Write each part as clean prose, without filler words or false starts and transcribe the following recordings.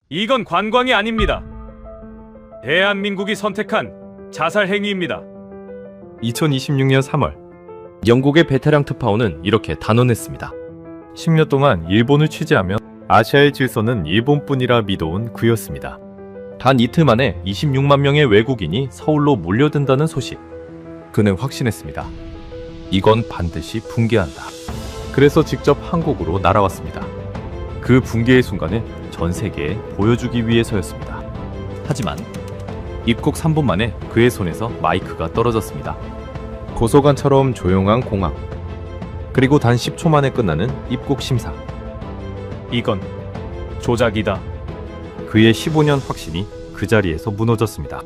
이건 관광이 아닙니다. 대한민국이 선택한 자살 행위입니다. 2026년 3월, 영국의 베테랑 특파원은 이렇게 단언했습니다. 10년 동안 일본을 취재하며 아시아의 질서는 일본뿐이라 믿어온 그였습니다. 단 이틀 만에 26만 명의 외국인이 서울로 몰려든다는 소식. 그는 확신했습니다. 이건 반드시 붕괴한다. 그래서 직접 한국으로 날아왔습니다. 그 붕괴의 순간을 전 세계에 보여주기 위해서였습니다. 하지만 입국 3분 만에 그의 손에서 마이크가 떨어졌습니다. 고소관처럼 조용한 공항. 그리고 단 10초 만에 끝나는 입국 심사. 이건 조작이다. 그의 15년 확신이 그 자리에서 무너졌습니다.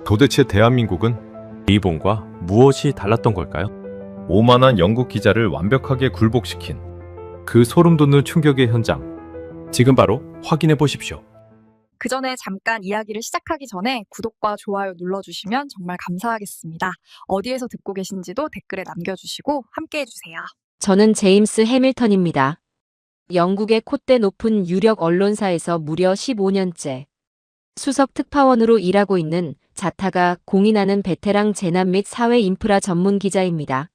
도대체 대한민국은 일본과 무엇이 달랐던 걸까요? 오만한 영국 기자를 완벽하게 굴복시킨 그 소름돋는 충격의 현장. 지금 바로 확인해 보십시오. 그 전에 잠깐 이야기를 시작하기 전에 구독과 좋아요 눌러주시면 정말 감사하겠습니다. 어디에서 듣고 계신지도 댓글에 남겨주시고 함께 해주세요. 저는 제임스 해밀턴입니다. 영국의 콧대 높은 유력 언론사에서 무려 15년째 수석 특파원으로 일하고 있는 자타가 공인하는 베테랑 재난 및 사회 인프라 전문 기자입니다.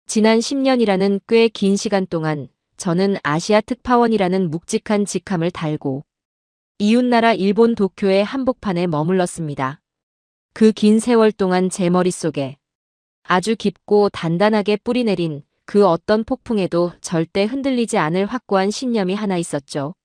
지난 10년이라는 꽤 긴 시간 동안 저는 아시아 특파원이라는 묵직한 직함을 달고 이웃나라 일본 도쿄의 한복판에 머물렀습니다. 그 긴 세월 동안 제 머릿속에 아주 깊고 단단하게 뿌리내린 그 어떤 폭풍에도 절대 흔들리지 않을 확고한 신념이 하나 있었죠.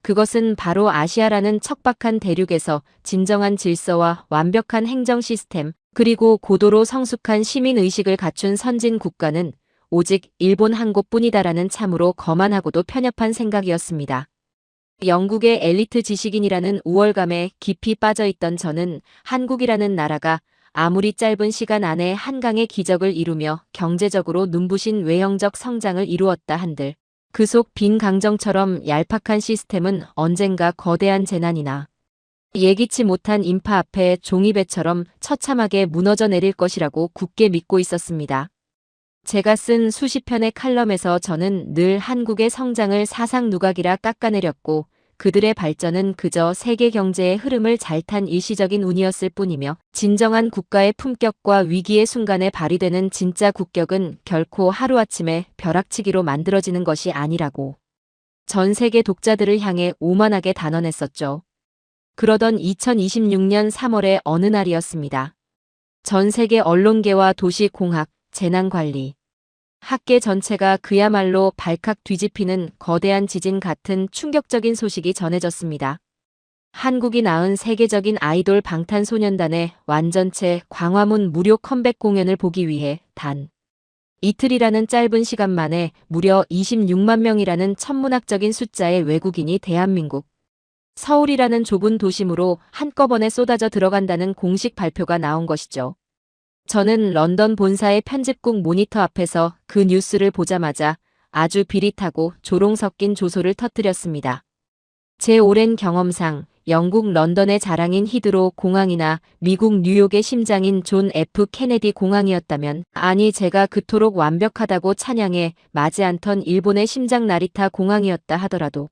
그것은 바로 아시아라는 척박한 대륙에서 진정한 질서와 완벽한 행정 시스템, 그리고 고도로 성숙한 시민의식을 갖춘 선진 국가는 오직 일본 한 곳뿐이다라는 참으로 거만하고도 편협한 생각이었습니다. 영국의 엘리트 지식인이라는 우월감에 깊이 빠져있던 저는 한국이라는 나라가 아무리 짧은 시간 안에 한강의 기적을 이루며 경제적으로 눈부신 외형적 성장을 이루었다 한들 그 속 빈 강정처럼 얄팍한 시스템은 언젠가 거대한 재난이나 예기치 못한 인파 앞에 종이배처럼 처참하게 무너져 내릴 것이라고 굳게 믿고 있었습니다. 제가 쓴 수십 편의 칼럼에서 저는 늘 한국의 성장을 사상 누각이라 깎아내렸고 그들의 발전은 그저 세계 경제의 흐름을 잘 탄 일시적인 운이었을 뿐이며 진정한 국가의 품격과 위기의 순간에 발휘되는 진짜 국격은 결코 하루아침에 벼락치기로 만들어지는 것이 아니라고 전 세계 독자들을 향해 오만하게 단언했었죠. 그러던 2026년 3월의 어느 날이었습니다. 전 세계 언론계와 도시공학, 재난관리, 학계 전체가 그야말로 발칵 뒤집히는 거대한 지진 같은 충격적인 소식이 전해졌습니다. 한국이 낳은 세계적인 아이돌 방탄소년단의 완전체 광화문 무료 컴백 공연을 보기 위해 단 이틀이라는 짧은 시간 만에 무려 26만 명이라는 천문학적인 숫자의 외국인이 대한민국 서울이라는 좁은 도심으로 한꺼번에 쏟아져 들어간다는 공식 발표가 나온 것이죠. 저는 런던 본사의 편집국 모니터 앞에서 그 뉴스를 보자마자 아주 비릿하고 조롱 섞인 조소를 터뜨렸습니다. 제 오랜 경험상 영국 런던의 자랑인 히드로 공항이나 미국 뉴욕의 심장인 존 F 케네디 공항이었다면, 아니 제가 그토록 완벽하다고 찬양해 마지 않던 일본의 심장 나리타 공항이었다 하더라도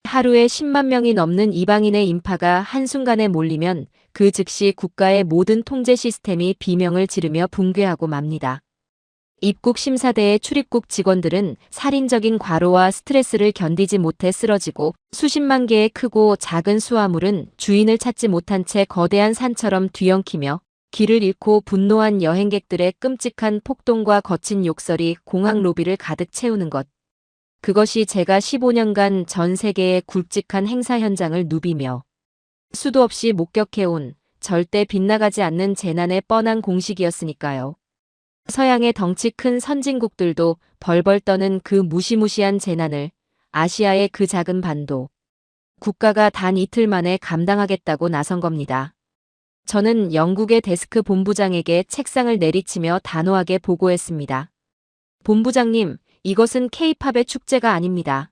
하루에 10만 명이 넘는 이방인의 인파가 한순간에 몰리면 그 즉시 국가의 모든 통제 시스템이 비명을 지르며 붕괴하고 맙니다. 입국 심사대의 출입국 직원들은 살인적인 과로와 스트레스를 견디지 못해 쓰러지고 수십만 개의 크고 작은 수화물은 주인을 찾지 못한 채 거대한 산처럼 뒤엉키며 길을 잃고 분노한 여행객들의 끔찍한 폭동과 거친 욕설이 공항 로비를 가득 채우는 것. 그것이 제가 15년간 전 세계의 굵직한 행사 현장을 누비며 수도 없이 목격해온 절대 빗나가지 않는 재난의 뻔한 공식이었으니까요. 서양의 덩치 큰 선진국들도 벌벌 떠는 그 무시무시한 재난을 아시아의 그 작은 반도 국가가 단 이틀 만에 감당하겠다고 나선 겁니다. 저는 영국의 데스크 본부장에게 책상을 내리치며 단호하게 보고했습니다. 본부장님, 이것은 K-팝의 축제가 아닙니다.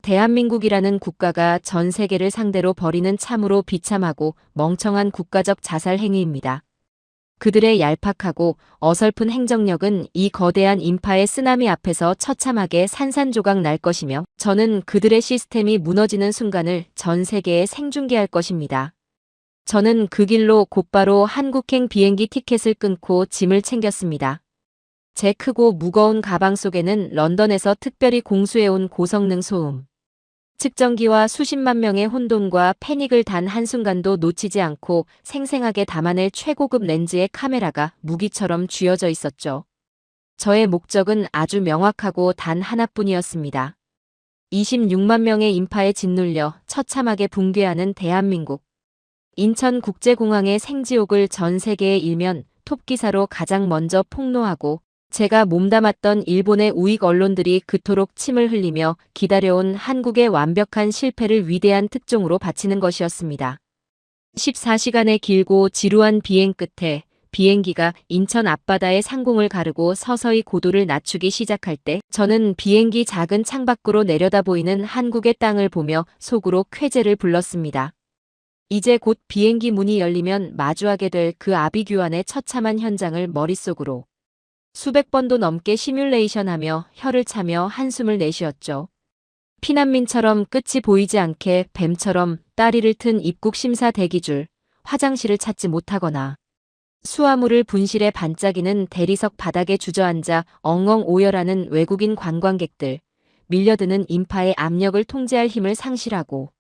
대한민국이라는 국가가 전 세계를 상대로 벌이는 참으로 비참하고 멍청한 국가적 자살 행위입니다. 그들의 얄팍하고 어설픈 행정력은 이 거대한 인파의 쓰나미 앞에서 처참하게 산산조각 날 것이며 저는 그들의 시스템이 무너지는 순간을 전 세계에 생중계할 것입니다. 저는 그 길로 곧바로 한국행 비행기 티켓을 끊고 짐을 챙겼습니다. 제 크고 무거운 가방 속에는 런던에서 특별히 공수해온 고성능 소음 측정기와 수십만 명의 혼돈과 패닉을 단 한순간도 놓치지 않고 생생하게 담아낼 최고급 렌즈의 카메라가 무기처럼 쥐어져 있었죠. 저의 목적은 아주 명확하고 단 하나뿐이었습니다. 26만 명의 인파에 짓눌려 처참하게 붕괴하는 대한민국. 인천국제공항의 생지옥을 전 세계에 일면 톱기사로 가장 먼저 폭로하고 제가 몸담았던 일본의 우익 언론들이 그토록 침을 흘리며 기다려온 한국의 완벽한 실패를 위대한 특종으로 바치는 것이었습니다. 14시간의 길고 지루한 비행 끝에 비행기가 인천 앞바다의 상공을 가르고 서서히 고도를 낮추기 시작할 때 저는 비행기 작은 창밖으로 내려다 보이는 한국의 땅을 보며 속으로 쾌재를 불렀습니다. 이제 곧 비행기 문이 열리면 마주하게 될 그 아비규환의 처참한 현장을 머릿속으로 수백 번도 넘게 시뮬레이션하며 혀를 차며 한숨을 내쉬었죠. 피난민처럼 끝이 보이지 않게 뱀처럼 다리를 튼 입국 심사 대기줄, 화장실을 찾지 못하거나 수화물을 분실해 반짝이는 대리석 바닥에 주저앉아 엉엉 오열하는 외국인 관광객들, 밀려드는 인파의 압력을 통제할 힘을 상실하고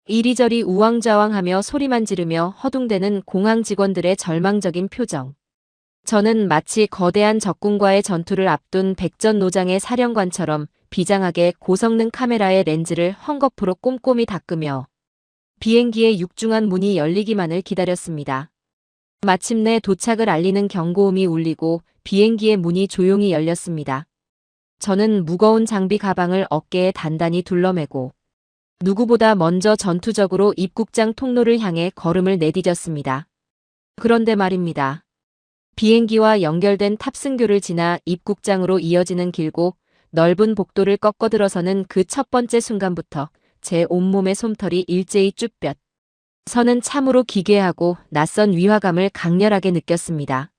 이리저리 우왕좌왕하며 소리만 지르며 허둥대는 공항 직원들의 절망적인 표정. 저는 마치 거대한 적군과의 전투를 앞둔 백전노장의 사령관처럼 비장하게 고성능 카메라의 렌즈를 헝겊으로 꼼꼼히 닦으며 비행기의 육중한 문이 열리기만을 기다렸습니다. 마침내 도착을 알리는 경고음이 울리고 비행기의 문이 조용히 열렸습니다. 저는 무거운 장비 가방을 어깨에 단단히 둘러매고 누구보다 먼저 전투적으로 입국장 통로를 향해 걸음을 내디뎠습니다. 그런데 말입니다. 비행기와 연결된 탑승교를 지나 입국장으로 이어지는 길고 넓은 복도를 꺾어들어서는 그 첫 번째 순간부터 제 온몸의 솜털이 일제히 쭈뼛 서는 참으로 기괴하고 낯선 위화감을 강렬하게 느꼈습니다.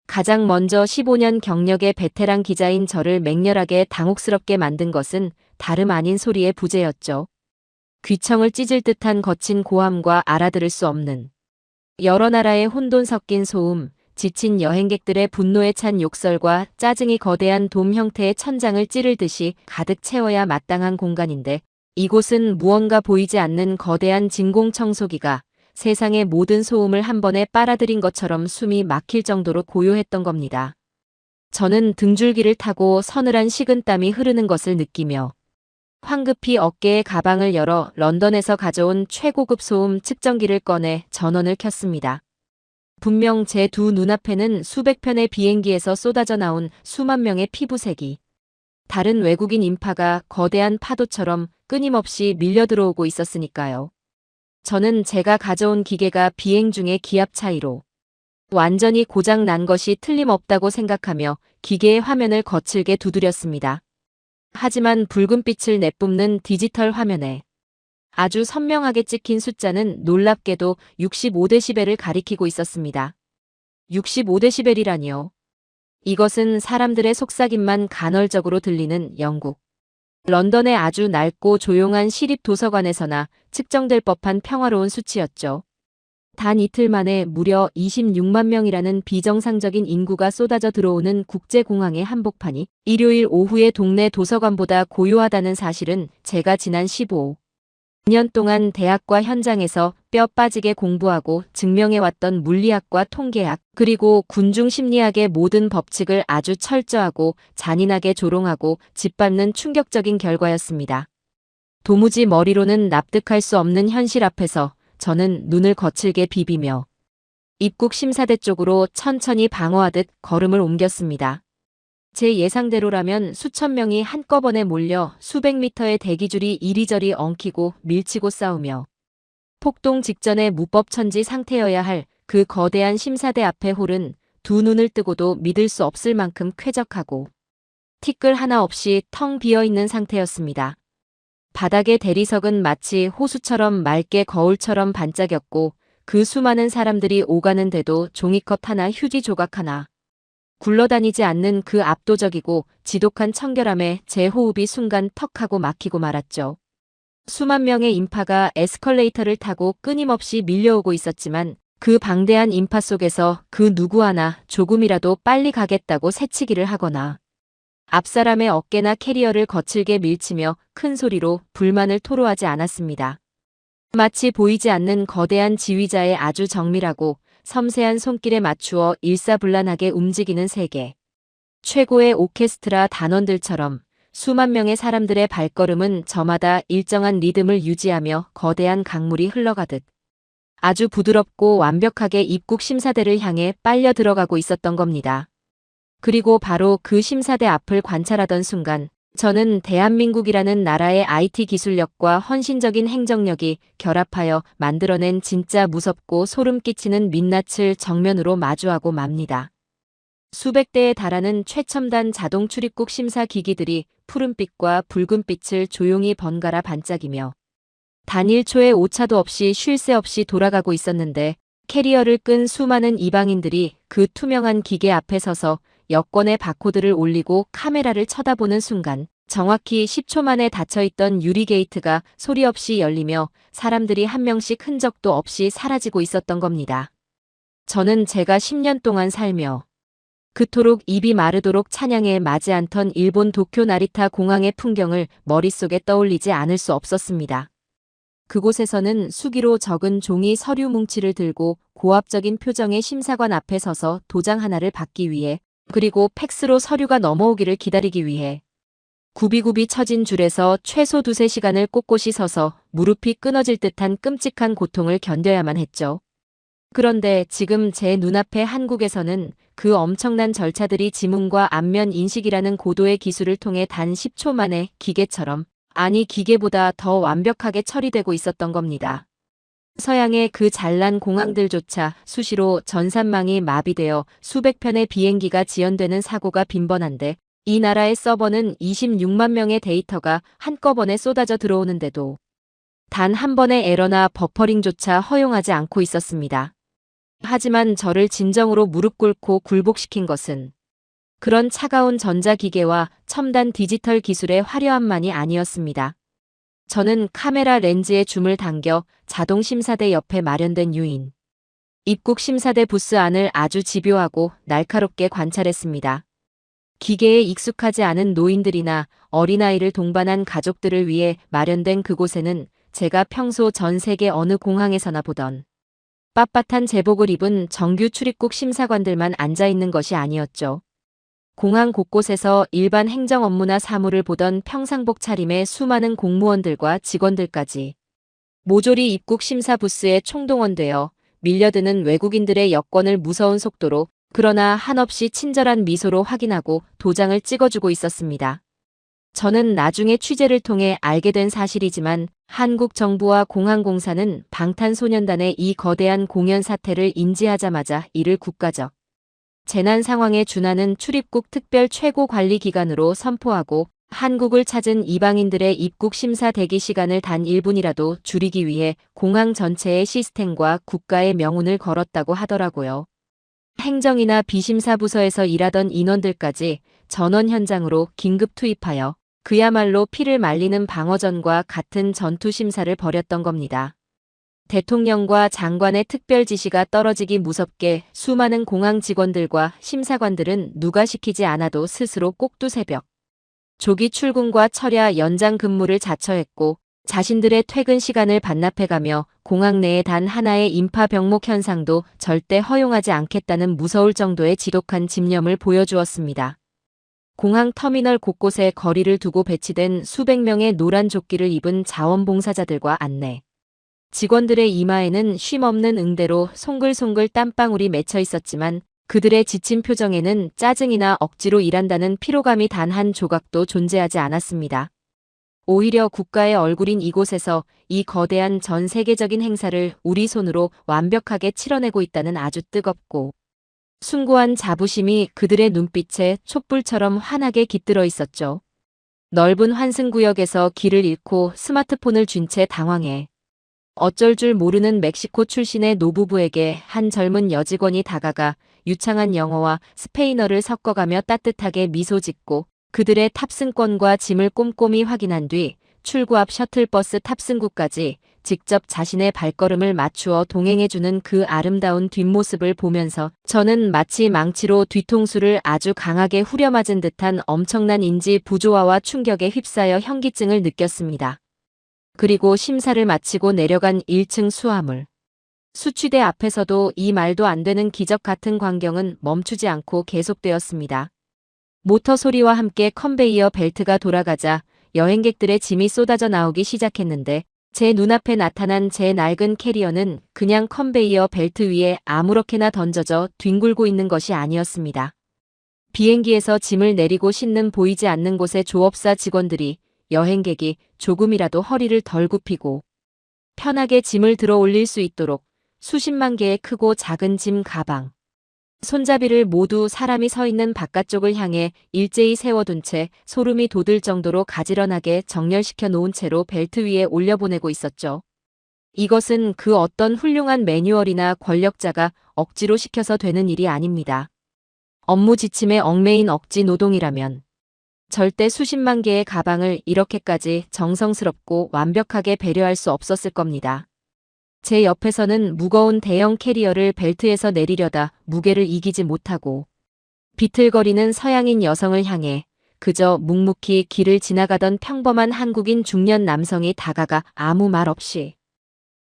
가장 먼저 15년 경력의 베테랑 기자인 저를 맹렬하게 당혹스럽게 만든 것은 다름 아닌 소리의 부재였죠. 귀청을 찢을 듯한 거친 고함과 알아들을 수 없는 여러 나라의 혼돈 섞인 소음, 지친 여행객들의 분노에 찬 욕설과 짜증이 거대한 돔 형태의 천장을 찌를 듯이 가득 채워야 마땅한 공간인데 이곳은 무언가 보이지 않는 거대한 진공청소기가 세상의 모든 소음을 한 번에 빨아들인 것처럼 숨이 막힐 정도로 고요했던 겁니다. 저는 등줄기를 타고 서늘한 식은땀이 흐르는 것을 느끼며 황급히 어깨의 가방을 열어 런던에서 가져온 최고급 소음 측정기를 꺼내 전원을 켰습니다. 분명 제 두 눈앞에는 수백 편의 비행기에서 쏟아져 나온 수만 명의 피부색이 다른 외국인 인파가 거대한 파도처럼 끊임없이 밀려 들어오고 있었으니까요. 저는 제가 가져온 기계가 비행 중의 기압 차이로 완전히 고장 난 것이 틀림없다고 생각하며 기계의 화면을 거칠게 두드렸습니다. 하지만 붉은빛을 내뿜는 디지털 화면에 아주 선명하게 찍힌 숫자는 놀랍게도 65데시벨을 가리키고 있었습니다. 65데시벨이라니요. 이것은 사람들의 속삭임만 간헐적으로 들리는 영국 런던의 아주 낡고 조용한 시립 도서관에서나 측정될 법한 평화로운 수치였죠. 단 이틀 만에 무려 26만 명이라는 비정상적인 인구가 쏟아져 들어오는 국제공항의 한복판이 일요일 오후의 동네 도서관보다 고요하다는 사실은 제가 지난 15년 동안 대학과 현장에서 뼈 빠지게 공부하고 증명해왔던 물리학과 통계학 그리고 군중 심리학의 모든 법칙을 아주 철저하고 잔인하게 조롱하고 짓밟는 충격적인 결과였습니다. 도무지 머리로는 납득할 수 없는 현실 앞에서 저는 눈을 거칠게 비비며 입국 심사대 쪽으로 천천히 방어하듯 걸음을 옮겼습니다. 제 예상대로라면 수천 명이 한꺼번에 몰려 수백 미터의 대기줄이 이리저리 엉키고 밀치고 싸우며 폭동 직전의 무법천지 상태여야 할 그 거대한 심사대 앞의 홀은 두 눈을 뜨고도 믿을 수 없을 만큼 쾌적하고 티끌 하나 없이 텅 비어있는 상태였습니다. 바닥의 대리석은 마치 호수처럼 맑게 거울처럼 반짝였고 그 수많은 사람들이 오가는데도 종이컵 하나, 휴지 조각 하나 굴러다니지 않는 그 압도적이고 지독한 청결함에 제 호흡이 순간 턱하고 막히고 말았죠. 수만 명의 인파가 에스컬레이터를 타고 끊임없이 밀려오고 있었지만 그 방대한 인파 속에서 그 누구 하나 조금이라도 빨리 가겠다고 새치기를 하거나 앞사람의 어깨나 캐리어를 거칠게 밀치며 큰 소리로 불만을 토로하지 않았습니다. 마치 보이지 않는 거대한 지휘자의 아주 정밀하고 섬세한 손길에 맞추어 일사불란하게 움직이는 세계. 최고의 오케스트라 단원들처럼 수만 명의 사람들의 발걸음은 저마다 일정한 리듬을 유지하며 거대한 강물이 흘러가듯 아주 부드럽고 완벽하게 입국 심사대를 향해 빨려 들어가고 있었던 겁니다. 그리고 바로 그 심사대 앞을 관찰하던 순간 저는 대한민국이라는 나라의 IT 기술력과 헌신적인 행정력이 결합하여 만들어낸 진짜 무섭고 소름 끼치는 민낯을 정면으로 마주하고 맙니다. 수백 대에 달하는 최첨단 자동 출입국 심사 기기들이 푸른빛과 붉은빛을 조용히 번갈아 반짝이며 단 1초의 오차도 없이 쉴 새 없이 돌아가고 있었는데 캐리어를 끈 수많은 이방인들이 그 투명한 기계 앞에 서서 여권의 바코드를 올리고 카메라를 쳐다보는 순간 정확히 10초 만에 닫혀있던 유리 게이트가 소리 없이 열리며 사람들이 한 명씩 흔적도 없이 사라지고 있었던 겁니다. 저는 제가 10년 동안 살며 그토록 입이 마르도록 찬양에 맞지 않던 일본 도쿄 나리타 공항의 풍경을 머릿속에 떠올리지 않을 수 없었습니다. 그곳에서는 수기로 적은 종이 서류 뭉치를 들고 고압적인 표정의 심사관 앞에 서서 도장 하나를 받기 위해 그리고 팩스로 서류가 넘어오기를 기다리기 위해 굽이굽이 처진 줄에서 최소 2~3시간을 꼿꼿이 서서 무릎이 끊어질 듯한 끔찍한 고통을 견뎌야만 했죠. 그런데 지금 제 눈앞에 한국에서는 그 엄청난 절차들이 지문과 안면 인식이라는 고도의 기술을 통해 단 10초 만에 기계처럼, 아니 기계보다 더 완벽하게 처리되고 있었던 겁니다. 서양의 그 잘난 공항들조차 수시로 전산망이 마비되어 수백 편의 비행기가 지연되는 사고가 빈번한데 이 나라의 서버는 26만 명의 데이터가 한꺼번에 쏟아져 들어오는데도 단 한 번의 에러나 버퍼링조차 허용하지 않고 있었습니다. 하지만 저를 진정으로 무릎 꿇고 굴복시킨 것은 그런 차가운 전자기계와 첨단 디지털 기술의 화려함만이 아니었습니다. 저는 카메라 렌즈에 줌을 당겨 자동심사대 옆에 마련된 유인 입국심사대 부스 안을 아주 집요하고 날카롭게 관찰했습니다. 기계에 익숙하지 않은 노인들이나 어린아이를 동반한 가족들을 위해 마련된 그곳에는 제가 평소 전 세계 어느 공항에서나 보던 빳빳한 제복을 입은 정규 출입국 심사관들만 앉아있는 것이 아니었죠. 공항 곳곳에서 일반 행정 업무나 사무를 보던 평상복 차림의 수많은 공무원들과 직원들까지 모조리 입국 심사 부스에 총동원되어 밀려드는 외국인들의 여권을 무서운 속도로 그러나 한없이 친절한 미소로 확인하고 도장을 찍어주고 있었습니다. 저는 나중에 취재를 통해 알게 된 사실이지만 한국 정부와 공항공사는 방탄소년단의 이 거대한 공연 사태를 인지하자마자 이를 국가적 재난 상황에 준하는 출입국 특별 최고 관리 기관으로 선포하고 한국을 찾은 이방인들의 입국 심사 대기 시간을 단 1분이라도 줄이기 위해 공항 전체의 시스템과 국가의 명운을 걸었다고 하더라고요. 행정이나 비심사 부서에서 일하던 인원들까지 전원 현장으로 긴급 투입하여 그야말로 피를 말리는 방어전과 같은 전투 심사를 벌였던 겁니다. 대통령과 장관의 특별 지시가 떨어지기 무섭게 수많은 공항 직원들과 심사관들은 누가 시키지 않아도 스스로 꼭두새벽 조기 출근과 철야 연장 근무를 자처했고 자신들의 퇴근 시간을 반납해가며 공항 내에 단 하나의 인파 병목 현상도 절대 허용하지 않겠다는 무서울 정도의 지독한 집념을 보여주었습니다. 공항 터미널 곳곳에 거리를 두고 배치된 수백 명의 노란 조끼를 입은 자원봉사자들과 안내 직원들의 이마에는 쉼없는 응대로 송글송글 땀방울이 맺혀 있었지만 그들의 지친 표정에는 짜증이나 억지로 일한다는 피로감이 단 한 조각도 존재하지 않았습니다. 오히려 국가의 얼굴인 이곳에서 이 거대한 전 세계적인 행사를 우리 손으로 완벽하게 치러내고 있다는 아주 뜨겁고 숭고한 자부심이 그들의 눈빛에 촛불처럼 환하게 깃들어 있었죠. 넓은 환승구역에서 길을 잃고 스마트폰을 쥔 채 당황해 어쩔 줄 모르는 멕시코 출신의 노부부에게 한 젊은 여직원이 다가가 유창한 영어와 스페인어를 섞어가며 따뜻하게 미소 짓고 그들의 탑승권과 짐을 꼼꼼히 확인한 뒤 출구 앞 셔틀버스 탑승구까지 직접 자신의 발걸음을 맞추어 동행해주는 그 아름다운 뒷모습을 보면서 저는 마치 망치로 뒤통수를 아주 강하게 후려맞은 듯한 엄청난 인지 부조화와 충격에 휩싸여 현기증을 느꼈습니다. 그리고 심사를 마치고 내려간 1층 수화물. 수취대 앞에서도 이 말도 안 되는 기적 같은 광경은 멈추지 않고 계속되었습니다. 모터 소리와 함께 컨베이어 벨트가 돌아가자 여행객들의 짐이 쏟아져 나오기 시작했는데 제 눈앞에 나타난 제 낡은 캐리어는 그냥 컨베이어 벨트 위에 아무렇게나 던져져 뒹굴고 있는 것이 아니었습니다. 비행기에서 짐을 내리고 싣는 보이지 않는 곳의 조업사 직원들이 여행객이 조금이라도 허리를 덜 굽히고 편하게 짐을 들어 올릴 수 있도록 수십만 개의 크고 작은 짐 가방, 손잡이를 모두 사람이 서 있는 바깥쪽을 향해 일제히 세워둔 채 소름이 돋을 정도로 가지런하게 정렬시켜 놓은 채로 벨트 위에 올려보내고 있었죠. 이것은 그 어떤 훌륭한 매뉴얼이나 권력자가 억지로 시켜서 되는 일이 아닙니다. 업무 지침에 얽매인 억지 노동이라면 절대 수십만 개의 가방을 이렇게까지 정성스럽고 완벽하게 배려할 수 없었을 겁니다. 제 옆에서는 무거운 대형 캐리어를 벨트에서 내리려다 무게를 이기지 못하고 비틀거리는 서양인 여성을 향해 그저 묵묵히 길을 지나가던 평범한 한국인 중년 남성이 다가가 아무 말 없이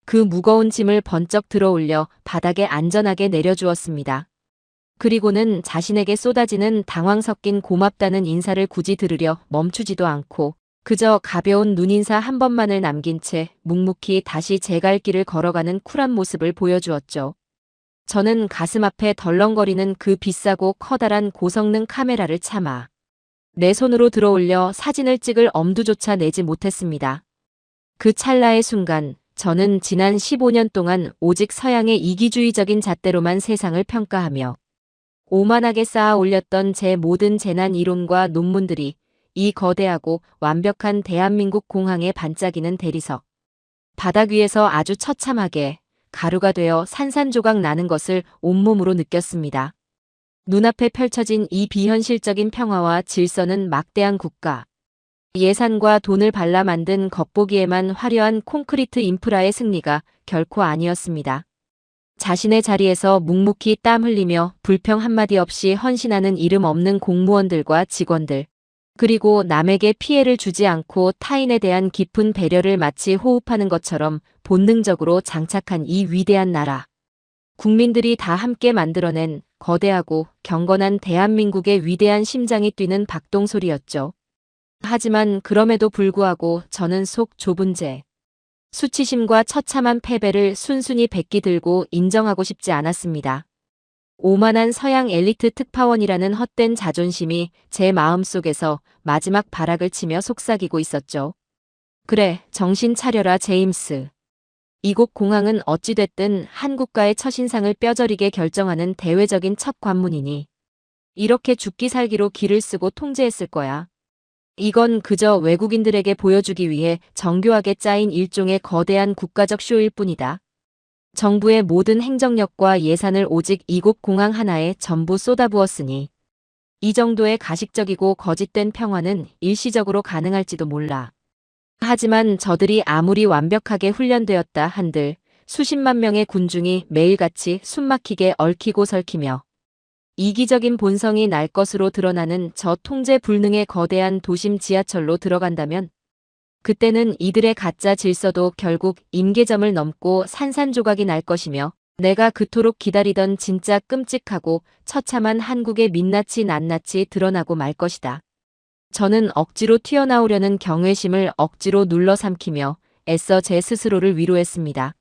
그 무거운 짐을 번쩍 들어올려 바닥에 안전하게 내려주었습니다. 그리고는 자신에게 쏟아지는 당황 섞인 고맙다는 인사를 굳이 들으려 멈추지도 않고 그저 가벼운 눈인사 한 번만을 남긴 채 묵묵히 다시 제 갈 길을 걸어가는 쿨한 모습을 보여주었죠. 저는 가슴 앞에 덜렁거리는 그 비싸고 커다란 고성능 카메라를 참아 내 손으로 들어올려 사진을 찍을 엄두조차 내지 못했습니다. 그 찰나의 순간 저는 지난 15년 동안 오직 서양의 이기주의적인 잣대로만 세상을 평가하며 오만하게 쌓아 올렸던 제 모든 재난 이론과 논문들이 이 거대하고 완벽한 대한민국 공항에 반짝이는 대리석 바닥 위에서 아주 처참하게 가루가 되어 산산조각 나는 것을 온몸으로 느꼈습니다. 눈앞에 펼쳐진 이 비현실적인 평화와 질서는 막대한 국가 예산과 돈을 발라 만든 겉보기에만 화려한 콘크리트 인프라의 승리가 결코 아니었습니다. 자신의 자리에서 묵묵히 땀 흘리며 불평 한마디 없이 헌신하는 이름 없는 공무원들과 직원들 그리고 남에게 피해를 주지 않고 타인에 대한 깊은 배려를 마치 호흡하는 것처럼 본능적으로 장착한 이 위대한 나라. 국민들이 다 함께 만들어낸 거대하고 경건한 대한민국의 위대한 심장이 뛰는 박동소리였죠. 하지만 그럼에도 불구하고 저는 속 좁은 제 수치심과 처참한 패배를 순순히 백기 들고 인정하고 싶지 않았습니다. 오만한 서양 엘리트 특파원이라는 헛된 자존심이 제 마음속에서 마지막 발악을 치며 속삭이고 있었죠. 그래, 정신 차려라 제임스. 이곳 공항은 어찌됐든 한 국가의 첫인상을 뼈저리게 결정하는 대외적인 첫 관문이니 이렇게 죽기 살기로 기를 쓰고 통제했을 거야. 이건 그저 외국인들에게 보여주기 위해 정교하게 짜인 일종의 거대한 국가적 쇼일 뿐이다. 정부의 모든 행정력과 예산을 오직 이곳 공항 하나에 전부 쏟아부었으니 이 정도의 가식적이고 거짓된 평화는 일시적으로 가능할지도 몰라. 하지만 저들이 아무리 완벽하게 훈련되었다 한들 수십만 명의 군중이 매일같이 숨막히게 얽히고 설키며 이기적인 본성이 날 것으로 드러나는 저 통제 불능의 거대한 도심 지하철로 들어간다면 그때는 이들의 가짜 질서도 결국 임계점을 넘고 산산조각이 날 것이며 내가 그토록 기다리던 진짜 끔찍하고 처참한 한국의 민낯이 낱낱이 드러나고 말 것이다. 저는 억지로 튀어나오려는 경외심을 억지로 눌러 삼키며 애써 제 스스로를 위로했습니다.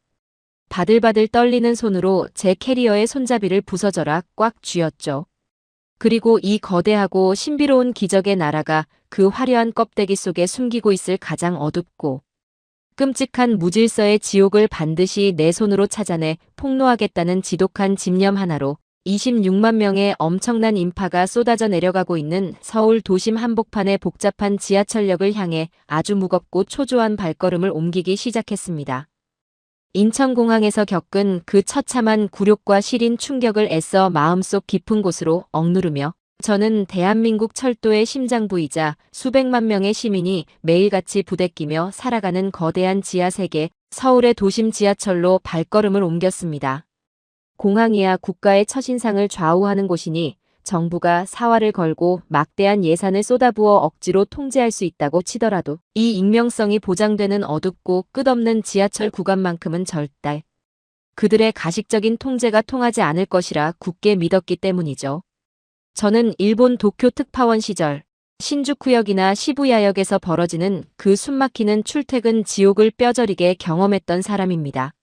바들바들 떨리는 손으로 제 캐리어의 손잡이를 부서져라 꽉 쥐었죠. 그리고 이 거대하고 신비로운 기적의 나라가 그 화려한 껍데기 속에 숨기고 있을 가장 어둡고 끔찍한 무질서의 지옥을 반드시 내 손으로 찾아내 폭로하겠다는 지독한 집념 하나로 26만 명의 엄청난 인파가 쏟아져 내려가고 있는 서울 도심 한복판의 복잡한 지하철역을 향해 아주 무겁고 초조한 발걸음을 옮기기 시작했습니다. 인천공항에서 겪은 그 처참한 굴욕과 시린 충격을 애써 마음속 깊은 곳으로 억누르며 저는 대한민국 철도의 심장부이자 수백만 명의 시민이 매일같이 부대끼며 살아가는 거대한 지하세계 서울의 도심 지하철로 발걸음을 옮겼습니다. 공항이야 국가의 첫인상을 좌우하는 곳이니 정부가 사활을 걸고 막대한 예산을 쏟아부어 억지로 통제할 수 있다고 치더라도 이 익명성이 보장되는 어둡고 끝없는 지하철 구간만큼은 절대 그들의 가식적인 통제가 통하지 않을 것이라 굳게 믿었기 때문이죠. 저는 일본 도쿄 특파원 시절 신주쿠역이나 시부야역에서 벌어지는 그 숨막히는 출퇴근 지옥을 뼈저리게 경험했던 사람입니다.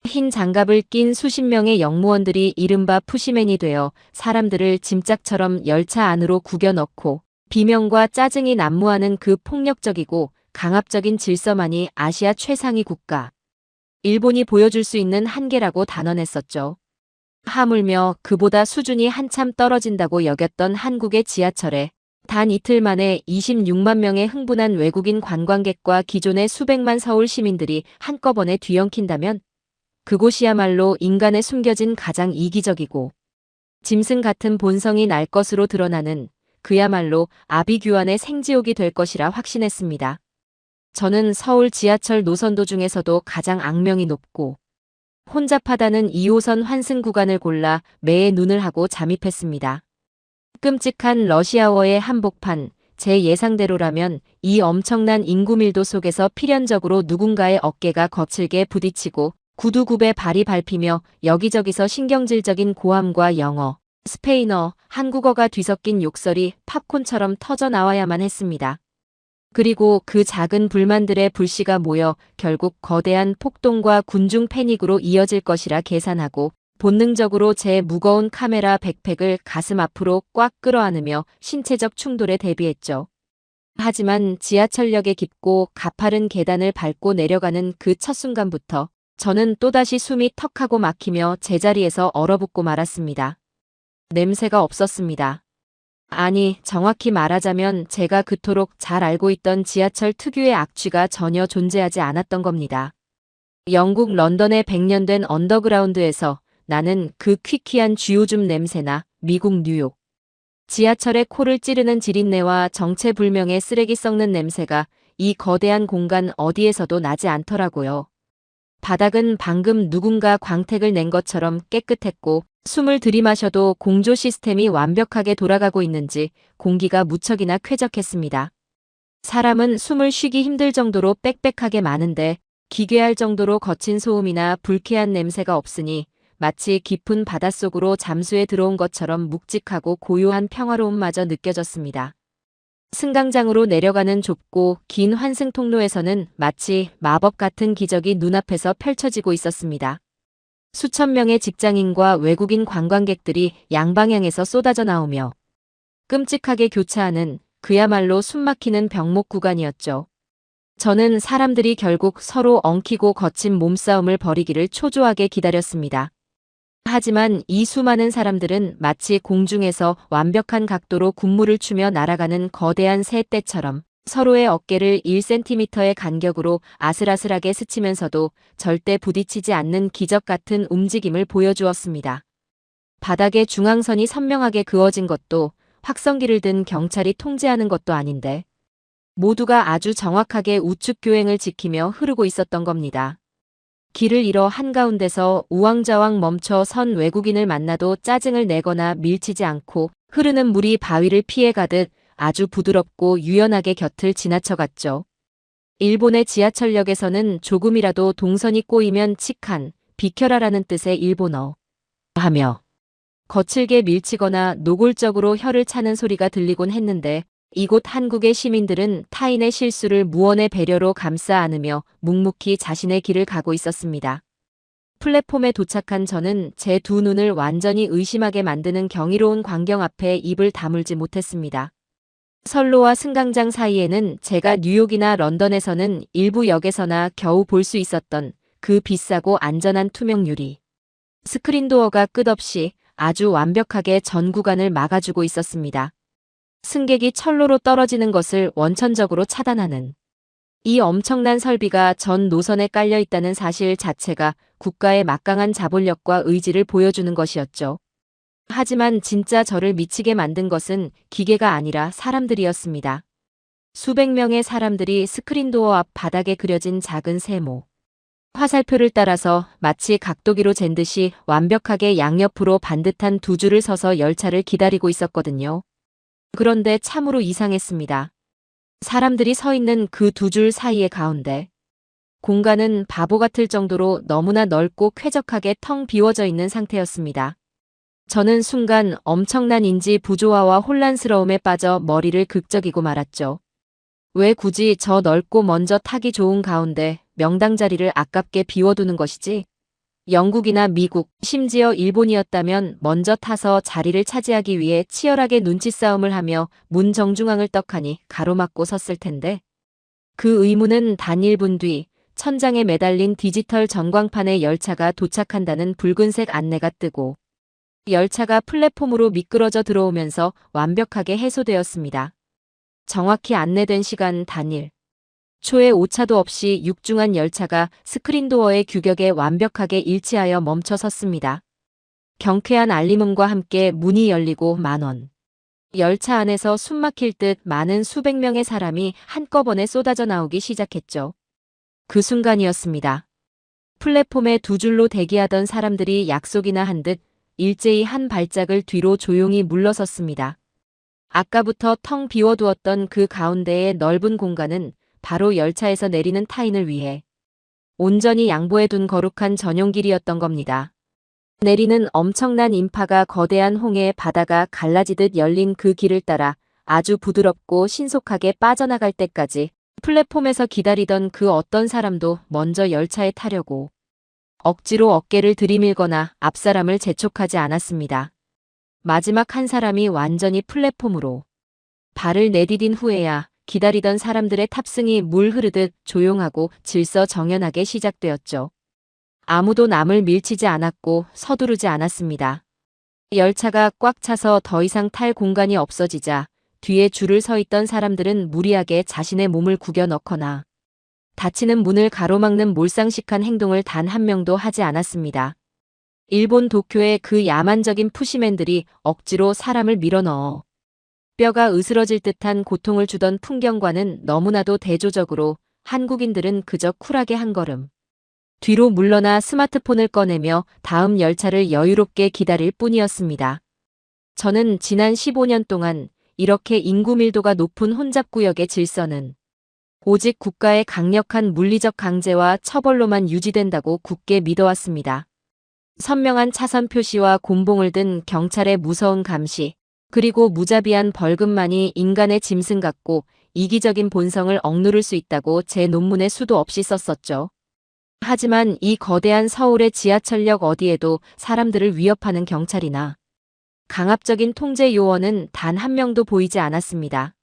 흰 장갑을 낀 수십 명의 영무원들이 이른바 푸시맨이 되어 사람들을 짐짝처럼 열차 안으로 구겨 넣고 비명과 짜증이 난무하는 그 폭력적이고 강압적인 질서만이 아시아 최상위 국가 일본이 보여줄 수 있는 한계라고 단언했었죠. 하물며 그보다 수준이 한참 떨어진다고 여겼던 한국의 지하철에 단 이틀 만에 26만 명의 흥분한 외국인 관광객과 기존의 수백만 서울 시민들이 한꺼번에 뒤엉킨다면 그곳이야말로 인간의 숨겨진 가장 이기적이고 짐승 같은 본성이 날 것으로 드러나는 그야말로 아비규환의 생지옥이 될 것이라 확신했습니다. 저는 서울 지하철 노선도 중에서도 가장 악명이 높고 혼잡하다는 2호선 환승 구간을 골라 매에 눈을 하고 잠입했습니다. 끔찍한 러시아어의 한복판, 제 예상대로라면 이 엄청난 인구 밀도 속에서 필연적으로 누군가의 어깨가 거칠게 부딪히고 구두굽에 발이 밟히며 여기저기서 신경질적인 고함과 영어, 스페인어, 한국어가 뒤섞인 욕설이 팝콘처럼 터져 나와야만 했습니다. 그리고 그 작은 불만들의 불씨가 모여 결국 거대한 폭동과 군중 패닉으로 이어질 것이라 계산하고 본능적으로 제 무거운 카메라 백팩을 가슴 앞으로 꽉 끌어안으며 신체적 충돌에 대비했죠. 하지만 지하철역의 깊고 가파른 계단을 밟고 내려가는 그 첫 순간부터 저는 또다시 숨이 턱하고 막히며 제자리에서 얼어붙고 말았습니다. 냄새가 없었습니다. 아니, 정확히 말하자면 제가 그토록 잘 알고 있던 지하철 특유의 악취가 전혀 존재하지 않았던 겁니다. 영국 런던의 100년 된 언더그라운드에서 나는 그 퀴퀴한 쥐오줌 냄새나 미국 뉴욕 지하철의 코를 찌르는 지린내와 정체불명의 쓰레기 썩는 냄새가 이 거대한 공간 어디에서도 나지 않더라고요. 바닥은 방금 누군가 광택을 낸 것처럼 깨끗했고 숨을 들이마셔도 공조 시스템이 완벽하게 돌아가고 있는지 공기가 무척이나 쾌적했습니다. 사람은 숨을 쉬기 힘들 정도로 빽빽하게 많은데 기괴할 정도로 거친 소음이나 불쾌한 냄새가 없으니 마치 깊은 바닷속으로 잠수해 들어온 것처럼 묵직하고 고요한 평화로움마저 느껴졌습니다. 승강장으로 내려가는 좁고 긴 환승 통로에서는 마치 마법 같은 기적이 눈앞에서 펼쳐지고 있었습니다. 수천 명의 직장인과 외국인 관광객들이 양방향에서 쏟아져 나오며 끔찍하게 교차하는 그야말로 숨막히는 병목 구간이었죠. 저는 사람들이 결국 서로 엉키고 거친 몸싸움을 벌이기를 초조하게 기다렸습니다. 하지만 이 수많은 사람들은 마치 공중에서 완벽한 각도로 군무를 추며 날아가는 거대한 새떼처럼 서로의 어깨를 1cm의 간격으로 아슬아슬하게 스치면서도 절대 부딪히지 않는 기적 같은 움직임을 보여주었습니다. 바닥에 중앙선이 선명하게 그어진 것도 확성기를 든 경찰이 통제하는 것도 아닌데 모두가 아주 정확하게 우측 교행을 지키며 흐르고 있었던 겁니다. 길을 잃어 한가운데서 우왕좌왕 멈춰 선 외국인을 만나도 짜증을 내거나 밀치지 않고 흐르는 물이 바위를 피해가듯 아주 부드럽고 유연하게 곁을 지나쳐갔죠. 일본의 지하철역에서는 조금이라도 동선이 꼬이면 칙한, 비켜라라는 뜻의 일본어 하며 거칠게 밀치거나 노골적으로 혀를 차는 소리가 들리곤 했는데 이곳 한국의 시민들은 타인의 실수를 무언의 배려로 감싸 안으며 묵묵히 자신의 길을 가고 있었습니다. 플랫폼에 도착한 저는 제 두 눈을 완전히 의심하게 만드는 경이로운 광경 앞에 입을 다물지 못했습니다. 선로와 승강장 사이에는 제가 뉴욕이나 런던에서는 일부 역에서나 겨우 볼 수 있었던 그 비싸고 안전한 투명 유리 스크린도어가 끝없이 아주 완벽하게 전 구간을 막아주고 있었습니다. 승객이 철로로 떨어지는 것을 원천적으로 차단하는 이 엄청난 설비가 전 노선에 깔려 있다는 사실 자체가 국가의 막강한 자본력과 의지를 보여주는 것이었죠. 하지만 진짜 저를 미치게 만든 것은 기계가 아니라 사람들이었습니다. 수백 명의 사람들이 스크린도어 앞 바닥에 그려진 작은 세모. 화살표를 따라서 마치 각도기로 잰 듯이 완벽하게 양옆으로 반듯한 두 줄을 서서 열차를 기다리고 있었거든요. 그런데 참으로 이상했습니다. 사람들이 서 있는 그 두 줄 사이의 가운데 공간은 바보 같을 정도로 너무나 넓고 쾌적하게 텅 비워져 있는 상태였습니다. 저는 순간 엄청난 인지 부조화와 혼란스러움에 빠져 머리를 극적이고 말았죠. 왜 굳이 저 넓고 먼저 타기 좋은 가운데 명당 자리를 아깝게 비워두는 것이지? 영국이나 미국, 심지어 일본이었다면 먼저 타서 자리를 차지하기 위해 치열하게 눈치 싸움을 하며 문 정중앙을 떡하니 가로막고 섰을 텐데. 그 의문은 단 1분 뒤 천장에 매달린 디지털 전광판에 열차가 도착한다는 붉은색 안내가 뜨고 열차가 플랫폼으로 미끄러져 들어오면서 완벽하게 해소되었습니다. 정확히 안내된 시간 단일. 초의 오차도 없이 육중한 열차가 스크린도어의 규격에 완벽하게 일치하여 멈춰 섰습니다. 경쾌한 알림음과 함께 문이 열리고 만원. 열차 안에서 숨막힐 듯 많은 수백 명의 사람이 한꺼번에 쏟아져 나오기 시작했죠. 그 순간이었습니다. 플랫폼에 두 줄로 대기하던 사람들이 약속이나 한 듯 일제히 한 발짝을 뒤로 조용히 물러섰습니다. 아까부터 텅 비워두었던 그 가운데의 넓은 공간은 바로 열차에서 내리는 타인을 위해 온전히 양보해둔 거룩한 전용길이었던 겁니다. 내리는 엄청난 인파가 거대한 홍해의 바다가 갈라지듯 열린 그 길을 따라 아주 부드럽고 신속하게 빠져나갈 때까지 플랫폼에서 기다리던 그 어떤 사람도 먼저 열차에 타려고 억지로 어깨를 들이밀거나 앞사람을 재촉하지 않았습니다. 마지막 한 사람이 완전히 플랫폼으로 발을 내디딘 후에야 기다리던 사람들의 탑승이 물 흐르듯 조용하고 질서정연하게 시작되었죠. 아무도 남을 밀치지 않았고 서두르지 않았습니다. 열차가 꽉 차서 더 이상 탈 공간이 없어지자 뒤에 줄을 서 있던 사람들은 무리하게 자신의 몸을 구겨 넣거나 닫히는 문을 가로막는 몰상식한 행동을 단 한 명도 하지 않았습니다. 일본 도쿄의 그 야만적인 푸시맨들이 억지로 사람을 밀어넣어 뼈가 으스러질 듯한 고통을 주던 풍경과는 너무나도 대조적으로 한국인들은 그저 쿨하게 한 걸음 뒤로 물러나 스마트폰을 꺼내며 다음 열차를 여유롭게 기다릴 뿐이었습니다. 저는 지난 15년 동안 이렇게 인구 밀도가 높은 혼잡구역의 질서는 오직 국가의 강력한 물리적 강제와 처벌로만 유지된다고 굳게 믿어왔습니다. 선명한 차선 표시와 곤봉을 든 경찰의 무서운 감시, 그리고 무자비한 벌금만이 인간의 짐승 같고 이기적인 본성을 억누를 수 있다고 제 논문에 수도 없이 썼었죠. 하지만 이 거대한 서울의 지하철역 어디에도 사람들을 위협하는 경찰이나 강압적인 통제 요원은 단 한 명도 보이지 않았습니다.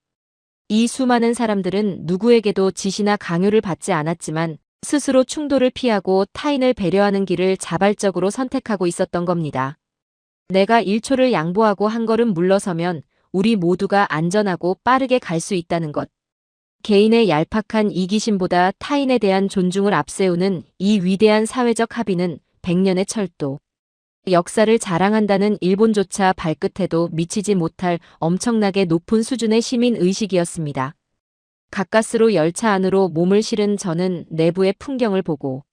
이 수많은 사람들은 누구에게도 지시나 강요를 받지 않았지만 스스로 충돌을 피하고 타인을 배려하는 길을 자발적으로 선택하고 있었던 겁니다. 내가 1초를 양보하고 한 걸음 물러서면 우리 모두가 안전하고 빠르게 갈 수 있다는 것. 개인의 얄팍한 이기심보다 타인에 대한 존중을 앞세우는 이 위대한 사회적 합의는 100년의 철도. 역사를 자랑한다는 일본조차 발끝에도 미치지 못할 엄청나게 높은 수준의 시민의식이었습니다. 가까스로 열차 안으로 몸을 실은 저는 내부의 풍경을 보고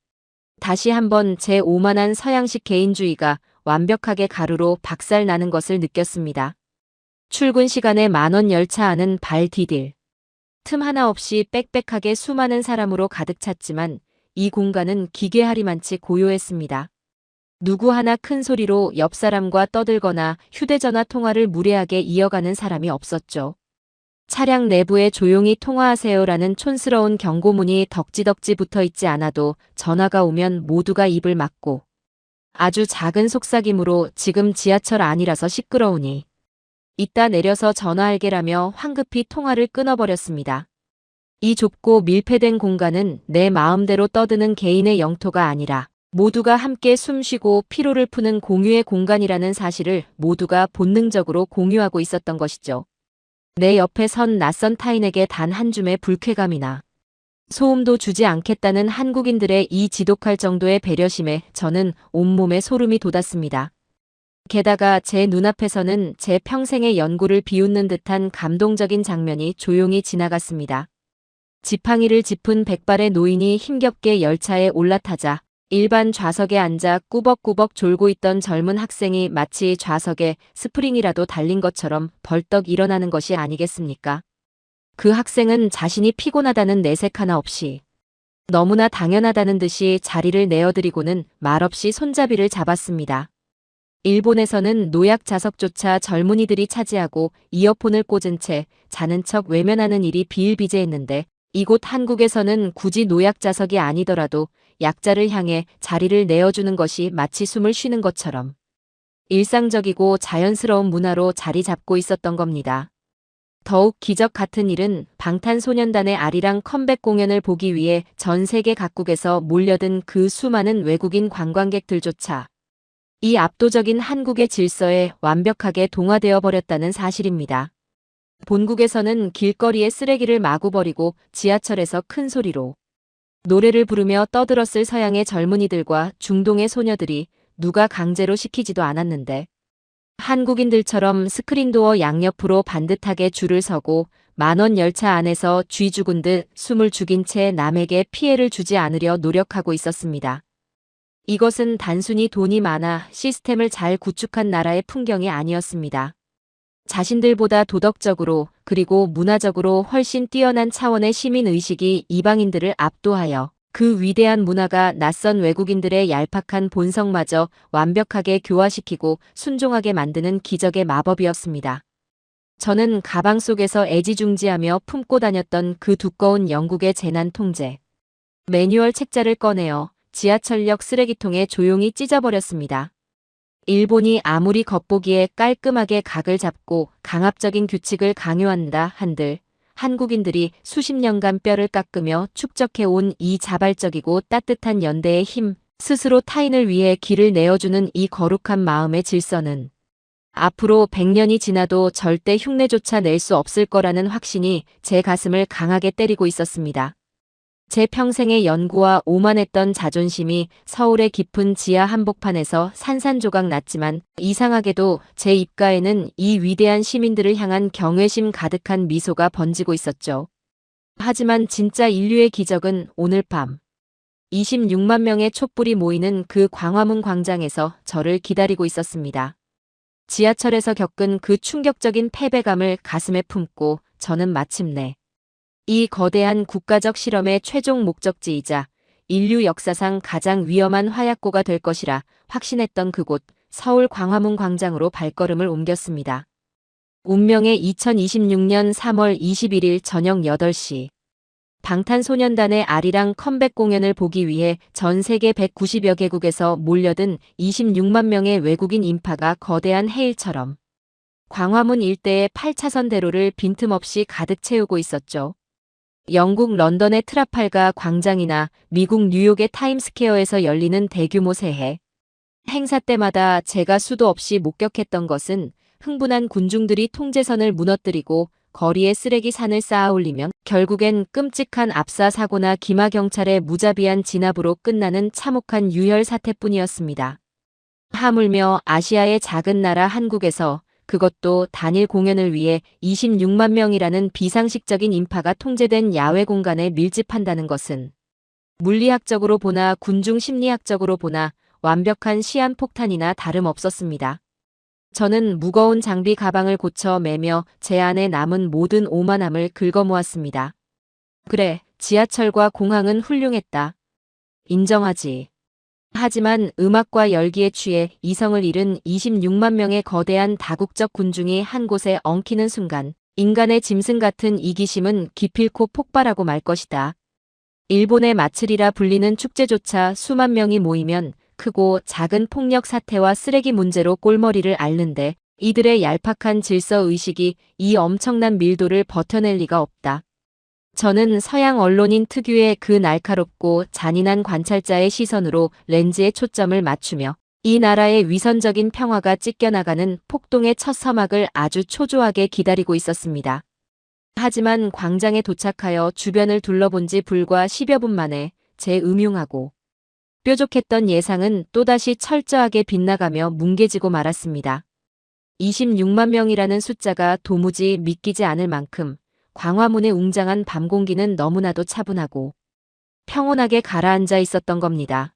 다시 한번 제 오만한 서양식 개인주의가 완벽하게 가루로 박살나는 것을 느꼈습니다. 출근 시간에 만원 열차 안은 발 디딜 틈 하나 없이 빽빽하게 수많은 사람으로 가득 찼지만 이 공간은 기괴하리만치 고요했습니다. 누구 하나 큰 소리로 옆 사람과 떠들거나 휴대전화 통화를 무례하게 이어가는 사람이 없었죠. 차량 내부에 조용히 통화하세요라는 촌스러운 경고문이 덕지덕지 붙어 있지 않아도 전화가 오면 모두가 입을 막고 아주 작은 속삭임으로 지금 지하철 안이라서 시끄러우니 이따 내려서 전화할게라며 황급히 통화를 끊어버렸습니다. 이 좁고 밀폐된 공간은 내 마음대로 떠드는 개인의 영토가 아니라 모두가 함께 숨쉬고 피로를 푸는 공유의 공간이라는 사실을 모두가 본능적으로 공유하고 있었던 것이죠. 내 옆에 선 낯선 타인에게 단 한 줌의 불쾌감이나 소음도 주지 않겠다는 한국인들의 이 지독할 정도의 배려심에 저는 온몸에 소름이 돋았습니다. 게다가 제 눈앞에서는 제 평생의 연고를 비웃는 듯한 감동적인 장면이 조용히 지나갔습니다. 지팡이를 짚은 백발의 노인이 힘겹게 열차에 올라타자 일반 좌석에 앉아 꾸벅꾸벅 졸고 있던 젊은 학생이 마치 좌석에 스프링이라도 달린 것처럼 벌떡 일어나는 것이 아니겠습니까? 그 학생은 자신이 피곤하다는 내색 하나 없이 너무나 당연하다는 듯이 자리를 내어드리고는 말없이 손잡이를 잡았습니다. 일본에서는 노약 좌석조차 젊은이들이 차지하고 이어폰을 꽂은 채 자는 척 외면하는 일이 비일비재했는데 이곳 한국에서는 굳이 노약 좌석이 아니더라도 약자를 향해 자리를 내어주는 것이 마치 숨을 쉬는 것처럼 일상적이고 자연스러운 문화로 자리 잡고 있었던 겁니다. 더욱 기적 같은 일은 방탄소년단의 아리랑 컴백 공연을 보기 위해 전 세계 각국에서 몰려든 그 수많은 외국인 관광객들조차 이 압도적인 한국의 질서에 완벽하게 동화되어 버렸다는 사실입니다. 본국에서는 길거리에 쓰레기를 마구 버리고 지하철에서 큰 소리로 노래를 부르며 떠들었을 서양의 젊은이들과 중동의 소녀들이 누가 강제로 시키지도 않았는데 한국인들처럼 스크린도어 양옆으로 반듯하게 줄을 서고 만원 열차 안에서 쥐 죽은 듯 숨을 죽인 채 남에게 피해를 주지 않으려 노력하고 있었습니다. 이것은 단순히 돈이 많아 시스템을 잘 구축한 나라의 풍경이 아니었습니다. 자신들보다 도덕적으로 그리고 문화적으로 훨씬 뛰어난 차원의 시민의식이 이방인들을 압도하여 그 위대한 문화가 낯선 외국인들의 얄팍한 본성마저 완벽하게 교화시키고 순종하게 만드는 기적의 마법이었습니다. 저는 가방 속에서 애지중지하며 품고 다녔던 그 두꺼운 영국의 재난 통제 매뉴얼 책자를 꺼내어 지하철역 쓰레기통에 조용히 찢어버렸습니다. 일본이 아무리 겉보기에 깔끔하게 각을 잡고 강압적인 규칙을 강요한다 한들 한국인들이 수십 년간 뼈를 깎으며 축적해온 이 자발적이고 따뜻한 연대의 힘, 스스로 타인을 위해 길을 내어주는 이 거룩한 마음의 질서는 앞으로 100년이 지나도 절대 흉내조차 낼 수 없을 거라는 확신이 제 가슴을 강하게 때리고 있었습니다. 제 평생의 연고와 오만했던 자존심이 서울의 깊은 지하 한복판에서 산산조각 났지만 이상하게도 제 입가에는 이 위대한 시민들을 향한 경외심 가득한 미소가 번지고 있었죠. 하지만 진짜 인류의 기적은 오늘 밤 26만 명의 촛불이 모이는 그 광화문 광장에서 저를 기다리고 있었습니다. 지하철에서 겪은 그 충격적인 패배감을 가슴에 품고 저는 마침내 이 거대한 국가적 실험의 최종 목적지이자 인류 역사상 가장 위험한 화약고가 될 것이라 확신했던 그곳 서울 광화문 광장으로 발걸음을 옮겼습니다. 운명의 2026년 3월 21일 저녁 8시 방탄소년단의 아리랑 컴백 공연을 보기 위해 전 세계 190여 개국에서 몰려든 26만 명의 외국인 인파가 거대한 해일처럼 광화문 일대의 8차선 대로를 빈틈없이 가득 채우고 있었죠. 영국 런던의 트라팔가 광장이나 미국 뉴욕의 타임스퀘어에서 열리는 대규모 새해 행사 때마다 제가 수도 없이 목격했던 것은 흥분한 군중들이 통제선을 무너뜨리고 거리에 쓰레기 산을 쌓아 올리면 결국엔 끔찍한 압사 사고나 기마 경찰의 무자비한 진압으로 끝나는 참혹한 유혈 사태뿐이었습니다. 하물며 아시아의 작은 나라 한국에서 그것도 단일 공연을 위해 26만 명이라는 비상식적인 인파가 통제된 야외 공간에 밀집한다는 것은 물리학적으로 보나 군중 심리학적으로 보나 완벽한 시한폭탄이나 다름없었습니다. 저는 무거운 장비 가방을 고쳐 매며 제 안에 남은 모든 오만함을 긁어모았습니다. 그래, 지하철과 공항은 훌륭했다. 인정하지. 하지만 음악과 열기에 취해 이성을 잃은 26만 명의 거대한 다국적 군중이 한 곳에 엉키는 순간 인간의 짐승 같은 이기심은 기필코 폭발하고 말 것이다. 일본의 마츠리라 불리는 축제조차 수만 명이 모이면 크고 작은 폭력 사태와 쓰레기 문제로 꼴머리를 앓는데 이들의 얄팍한 질서의식이 이 엄청난 밀도를 버텨낼 리가 없다. 저는 서양 언론인 특유의 그 날카롭고 잔인한 관찰자의 시선으로 렌즈에 초점을 맞추며 이 나라의 위선적인 평화가 찢겨나가는 폭동의 첫 서막을 아주 초조하게 기다리고 있었습니다. 하지만 광장에 도착하여 주변을 둘러본 지 불과 10여 분 만에 제 음흉하고 뾰족했던 예상은 또다시 철저하게 빗나가며 뭉개지고 말았습니다. 26만 명이라는 숫자가 도무지 믿기지 않을 만큼 광화문의 웅장한 밤 공기는 너무나도 차분하고 평온하게 가라앉아 있었던 겁니다.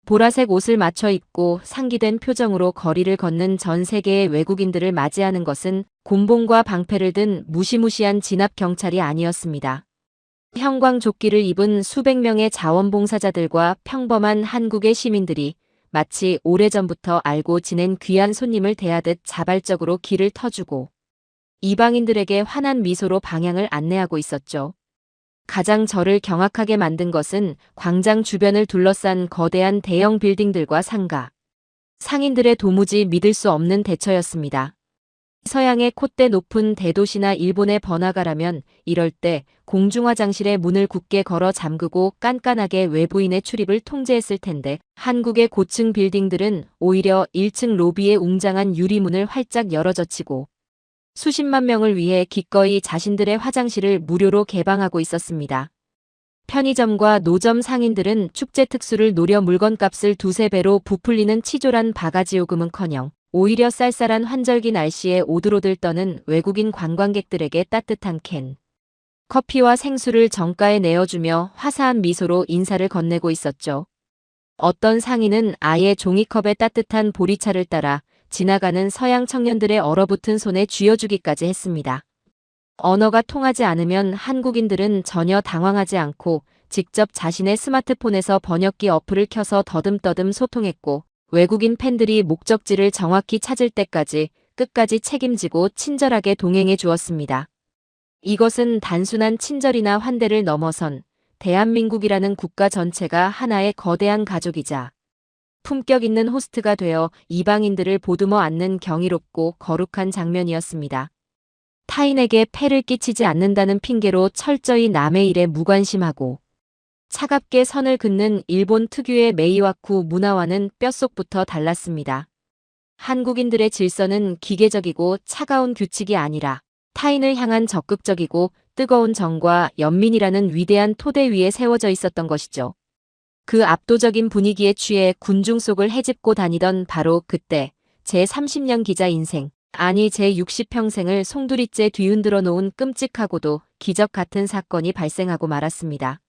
보라색 옷을 맞춰 입고 상기된 표정으로 거리를 걷는 전 세계의 외국인들을 맞이하는 것은 곤봉과 방패를 든 무시무시한 진압 경찰이 아니었습니다. 형광조끼를 입은 수백 명의 자원봉사자들과 평범한 한국의 시민들이 마치 오래전부터 알고 지낸 귀한 손님을 대하듯 자발적으로 길을 터주고 이방인들에게 환한 미소로 방향을 안내하고 있었죠. 가장 저를 경악하게 만든 것은 광장 주변을 둘러싼 거대한 대형 빌딩들과 상가, 상인들의 도무지 믿을 수 없는 대처였습니다. 서양의 콧대 높은 대도시나 일본의 번화가라면 이럴 때 공중화장실의 문을 굳게 걸어 잠그고 깐깐하게 외부인의 출입을 통제했을 텐데 한국의 고층 빌딩들은 오히려 1층 로비의 웅장한 유리문을 활짝 열어젖히고 수십만 명을 위해 기꺼이 자신들의 화장실을 무료로 개방하고 있었습니다. 편의점과 노점 상인들은 축제 특수를 노려 물건값을 두세 배로 부풀리는 치졸한 바가지 요금은커녕 오히려 쌀쌀한 환절기 날씨에 오들오들 떠는 외국인 관광객들에게 따뜻한 캔, 커피와 생수를 정가에 내어주며 화사한 미소로 인사를 건네고 있었죠. 어떤 상인은 아예 종이컵에 따뜻한 보리차를 따라 지나가는 서양 청년들의 얼어붙은 손에 쥐어주기까지 했습니다. 언어가 통하지 않으면 한국인들은 전혀 당황하지 않고 직접 자신의 스마트폰에서 번역기 어플을 켜서 더듬더듬 소통했고 외국인 팬들이 목적지를 정확히 찾을 때까지 끝까지 책임지고 친절하게 동행해 주었습니다. 이것은 단순한 친절이나 환대를 넘어선 대한민국이라는 국가 전체가 하나의 거대한 가족이자 품격 있는 호스트가 되어 이방인들을 보듬어 안는 경이롭고 거룩한 장면이었습니다. 타인에게 폐를 끼치지 않는다는 핑계로 철저히 남의 일에 무관심하고 차갑게 선을 긋는 일본 특유의 메이와쿠 문화와는 뼛속부터 달랐습니다. 한국인들의 질서는 기계적이고 차가운 규칙이 아니라 타인을 향한 적극적이고 뜨거운 정과 연민이라는 위대한 토대 위에 세워져 있었던 것이죠. 그 압도적인 분위기에 취해 군중 속을 헤집고 다니던 바로 그때 제 30년 기자 인생, 아니 제 60평생을 송두리째 뒤흔들어 놓은 끔찍하고도 기적 같은 사건이 발생하고 말았습니다.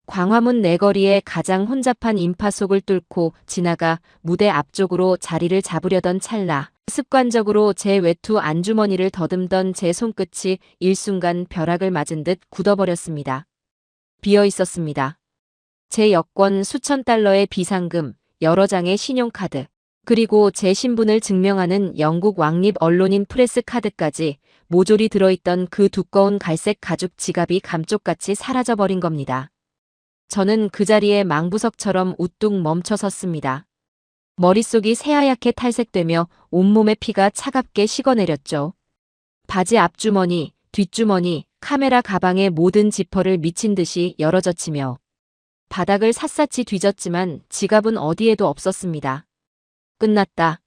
광화문 내거리의 가장 혼잡한 인파 속을 뚫고 지나가 무대 앞쪽으로 자리를 잡으려던 찰나 습관적으로 제 외투 안주머니를 더듬던 제 손끝이 일순간 벼락을 맞은 듯 굳어버렸습니다. 비어 있었습니다. 제 여권 수천 달러의 비상금, 여러 장의 신용카드, 그리고 제 신분을 증명하는 영국 왕립 언론인 프레스 카드까지 모조리 들어있던 그 두꺼운 갈색 가죽 지갑이 감쪽같이 사라져버린 겁니다. 저는 그 자리에 망부석처럼 우뚝 멈춰 섰습니다. 머릿속이 새하얗게 탈색되며 온몸의 피가 차갑게 식어내렸죠. 바지 앞주머니, 뒷주머니, 카메라 가방의 모든 지퍼를 미친 듯이 열어젖히며 바닥을 샅샅이 뒤졌지만 지갑은 어디에도 없었습니다. 끝났다.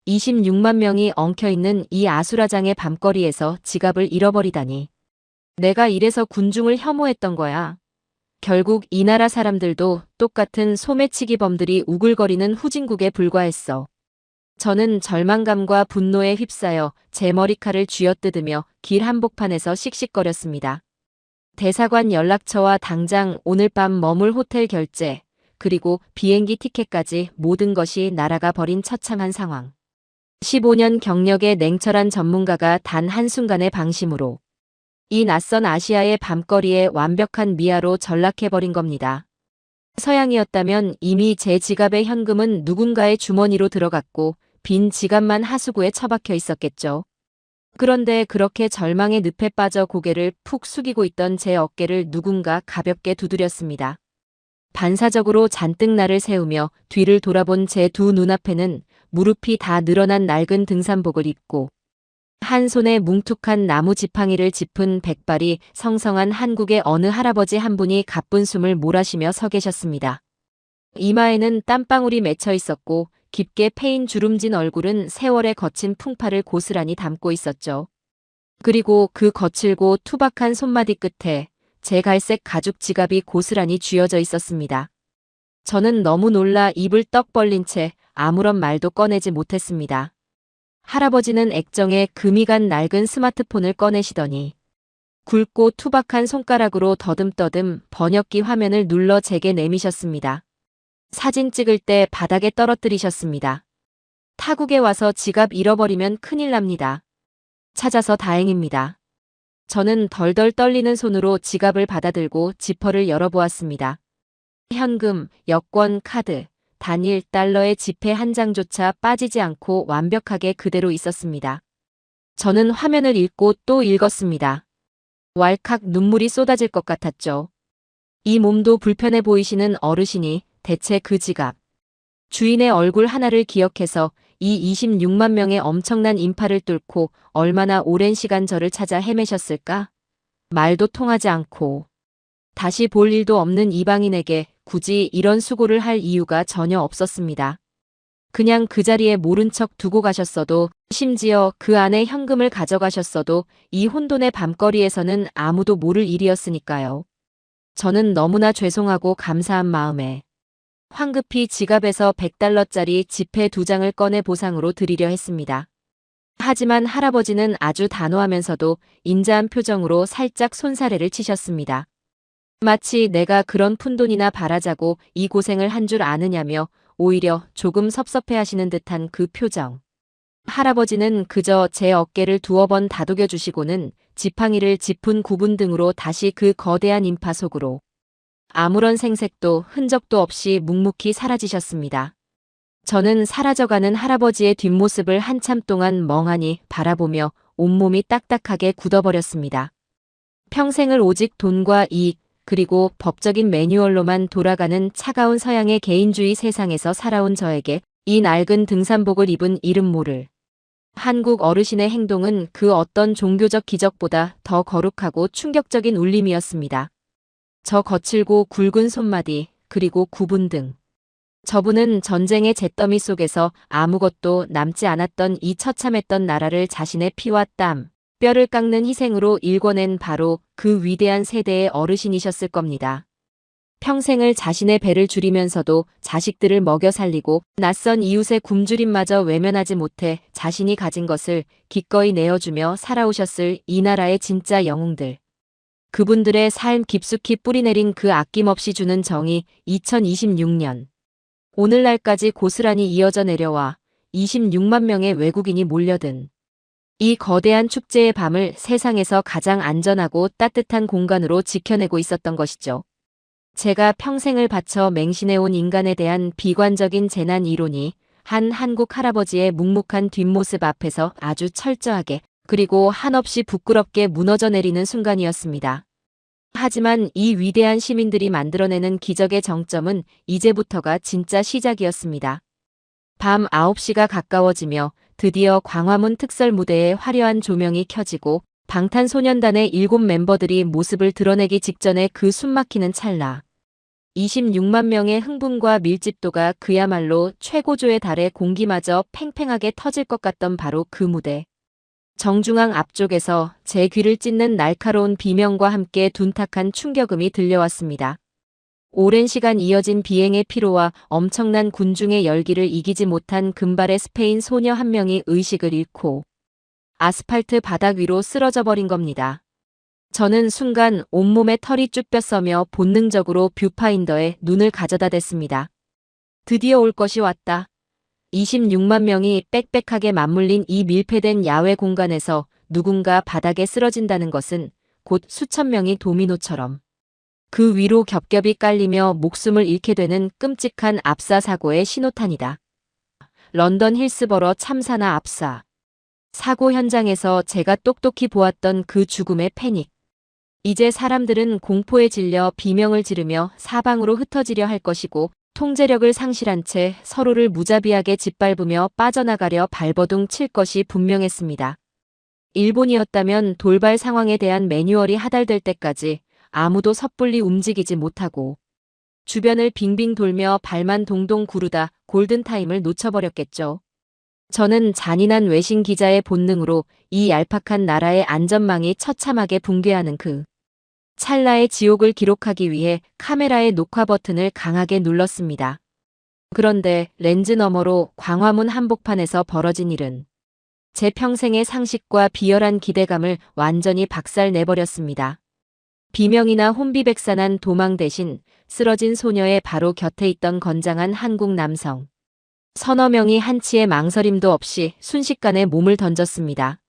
26만 명이 엉켜있는 이 아수라장의 밤거리에서 지갑을 잃어버리다니. 내가 이래서 군중을 혐오했던 거야. 결국 이 나라 사람들도 똑같은 소매치기범들이 우글거리는 후진국에 불과했어. 저는 절망감과 분노에 휩싸여 제 머리칼을 쥐어뜯으며 길 한복판에서 씩씩거렸습니다. 대사관 연락처와 당장 오늘 밤 머물 호텔 결제, 그리고 비행기 티켓까지 모든 것이 날아가 버린 처참한 상황. 15년 경력의 냉철한 전문가가 단 한순간의 방심으로 이 낯선 아시아의 밤거리에 완벽한 미아로 전락해버린 겁니다. 서양이었다면 이미 제 지갑의 현금은 누군가의 주머니로 들어갔고 빈 지갑만 하수구에 처박혀 있었겠죠. 그런데 그렇게 절망의 늪에 빠져 고개를 푹 숙이고 있던 제 어깨를 누군가 가볍게 두드렸습니다. 반사적으로 잔뜩 나를 세우며 뒤를 돌아본 제 두 눈앞에는 무릎이 다 늘어난 낡은 등산복을 입고 한 손에 뭉툭한 나무 지팡이를 짚은 백발이 성성한 한국의 어느 할아버지 한 분이 가쁜 숨을 몰아쉬며 서 계셨습니다. 이마에는 땀방울이 맺혀 있었고 깊게 패인 주름진 얼굴은 세월의 거친 풍파를 고스란히 담고 있었죠. 그리고 그 거칠고 투박한 손마디 끝에 제 갈색 가죽 지갑이 고스란히 쥐어져 있었습니다. 저는 너무 놀라 입을 떡 벌린 채 아무런 말도 꺼내지 못했습니다. 할아버지는 액정에 금이 간 낡은 스마트폰을 꺼내시더니 굵고 투박한 손가락으로 더듬더듬 번역기 화면을 눌러 제게 내미셨습니다. 사진 찍을 때 바닥에 떨어뜨리셨습니다. 타국에 와서 지갑 잃어버리면 큰일 납니다. 찾아서 다행입니다. 저는 덜덜 떨리는 손으로 지갑을 받아들고 지퍼를 열어보았습니다. 현금, 여권, 카드, 단 1달러의 지폐 한 장조차 빠지지 않고 완벽하게 그대로 있었습니다. 저는 화면을 읽고 또 읽었습니다. 왈칵 눈물이 쏟아질 것 같았죠. 이 몸도 불편해 보이시는 어르신이 대체 그 지갑, 주인의 얼굴 하나를 기억해서 이 26만 명의 엄청난 인파를 뚫고 얼마나 오랜 시간 저를 찾아 헤매셨을까? 말도 통하지 않고 다시 볼 일도 없는 이방인에게 굳이 이런 수고를 할 이유가 전혀 없었습니다. 그냥 그 자리에 모른 척 두고 가셨어도, 심지어 그 안에 현금을 가져가셨어도 이 혼돈의 밤거리에서는 아무도 모를 일이었으니까요. 저는 너무나 죄송하고 감사한 마음에 황급히 지갑에서 100달러짜리 지폐 2장을 꺼내 보상으로 드리려 했습니다. 하지만 할아버지는 아주 단호하면서도 인자한 표정으로 살짝 손사래를 치셨습니다. 마치 내가 그런 푼돈이나 바라자고 이 고생을 한 줄 아느냐며 오히려 조금 섭섭해하시는 듯한 그 표정. 할아버지는 그저 제 어깨를 두어 번 다독여 주시고는 지팡이를 짚은 구분 등으로 다시 그 거대한 인파 속으로 아무런 생색도 흔적도 없이 묵묵히 사라지셨습니다. 저는 사라져가는 할아버지의 뒷모습을 한참 동안 멍하니 바라보며 온몸이 딱딱하게 굳어버렸습니다. 평생을 오직 돈과 이익, 그리고 법적인 매뉴얼로만 돌아가는 차가운 서양의 개인주의 세상에서 살아온 저에게 이 낡은 등산복을 입은 이름 모를 한국 어르신의 행동은 그 어떤 종교적 기적보다 더 거룩하고 충격적인 울림이었습니다. 저 거칠고 굵은 손마디, 그리고 구분 등. 저분은 전쟁의 잿더미 속에서 아무것도 남지 않았던 이 처참했던 나라를 자신의 피와 땀, 뼈를 깎는 희생으로 일궈낸 바로 그 위대한 세대의 어르신이셨을 겁니다. 평생을 자신의 배를 줄이면서도 자식들을 먹여 살리고 낯선 이웃의 굶주림마저 외면하지 못해 자신이 가진 것을 기꺼이 내어주며 살아오셨을 이 나라의 진짜 영웅들. 그분들의 삶 깊숙이 뿌리내린 그 아낌없이 주는 정이 2026년. 오늘날까지 고스란히 이어져 내려와 26만 명의 외국인이 몰려든 이 거대한 축제의 밤을 세상에서 가장 안전하고 따뜻한 공간으로 지켜내고 있었던 것이죠. 제가 평생을 바쳐 맹신해온 인간에 대한 비관적인 재난 이론이 한 한국 할아버지의 묵묵한 뒷모습 앞에서 아주 철저하게 그리고 한없이 부끄럽게 무너져 내리는 순간이었습니다. 하지만 이 위대한 시민들이 만들어내는 기적의 정점은 이제부터가 진짜 시작이었습니다. 밤 9시가 가까워지며 드디어 광화문 특설 무대에 화려한 조명이 켜지고 방탄소년단의 7 멤버들이 모습을 드러내기 직전의 그 숨막히는 찰나. 26만 명의 흥분과 밀집도가 그야말로 최고조에 달해 공기마저 팽팽하게 터질 것 같던 바로 그 무대. 정중앙 앞쪽에서 제 귀를 찢는 날카로운 비명과 함께 둔탁한 충격음이 들려왔습니다. 오랜 시간 이어진 비행의 피로와 엄청난 군중의 열기를 이기지 못한 금발의 스페인 소녀 한 명이 의식을 잃고 아스팔트 바닥 위로 쓰러져 버린 겁니다. 저는 순간 온몸에 털이 쭉 뼈서며 본능적으로 뷰파인더에 눈을 가져다 댔습니다. 드디어 올 것이 왔다. 26만 명이 빽빽하게 맞물린 이 밀폐된 야외 공간에서 누군가 바닥에 쓰러진다는 것은 곧 수천 명이 도미노처럼 그 위로 겹겹이 깔리며 목숨을 잃게 되는 끔찍한 압사 사고의 신호탄이다. 런던 힐스버러 참사나 압사. 사고 현장에서 제가 똑똑히 보았던 그 죽음의 패닉. 이제 사람들은 공포에 질려 비명을 지르며 사방으로 흩어지려 할 것이고 통제력을 상실한 채 서로를 무자비하게 짓밟으며 빠져나가려 발버둥 칠 것이 분명했습니다. 일본이었다면 돌발 상황에 대한 매뉴얼이 하달될 때까지 아무도 섣불리 움직이지 못하고 주변을 빙빙 돌며 발만 동동 구르다 골든타임을 놓쳐버렸겠죠. 저는 잔인한 외신 기자의 본능으로 이 얄팍한 나라의 안전망이 처참하게 붕괴하는 그 찰나의 지옥을 기록하기 위해 카메라의 녹화 버튼을 강하게 눌렀습니다. 그런데 렌즈 너머로 광화문 한복판에서 벌어진 일은 제 평생의 상식과 비열한 기대감을 완전히 박살내버렸습니다. 비명이나 혼비백산한 도망 대신 쓰러진 소녀의 바로 곁에 있던 건장한 한국 남성. 서너 명이 한치의 망설임도 없이 순식간에 몸을 던졌습니다.